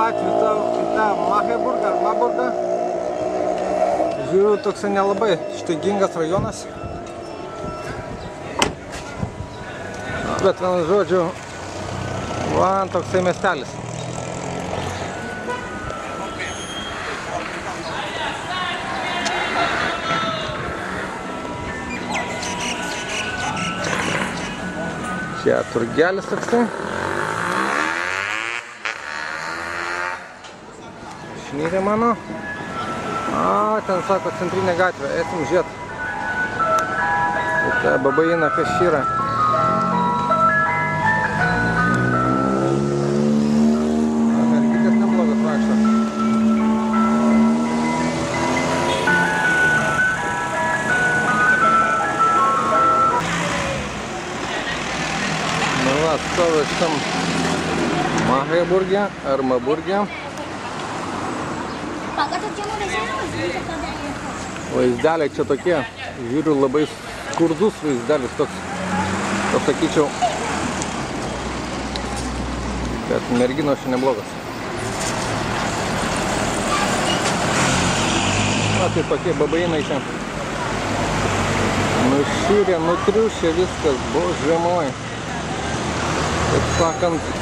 Latvių į tą Magdeburgą ar Maburgą. Žiūriu, toks nelabai štaigingas rajonas. Bet vienu žodžiu, va, toksai miestelis. Čia turgelis toksai. Šnyrė mano. Ten sako centrinė gatvė, eisim žiūrėt. Tai babaina Kašyra. Mergytės neblogas vaikšto. Nu va, stovi šitam Magdeburge ar Maburge. Vaizdeliai čia tokie, žiūriu, labai skurdus vaizdelis, toks, pasakyčiau, bet merginos čia neblogas. Na, tai tokie babainai čia. Nušyrė, nutriušė viskas, bože moj. Taip sakant.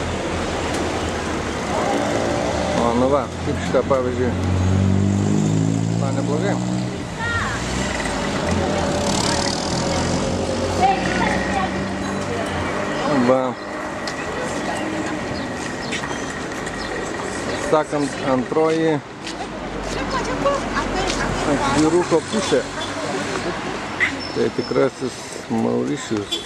O, nu va, kaip šitą pavyzdžiui. Na, neblogai. Va. Sakant, antroji atviruko pusė. Tai tikrasis Mauricijus.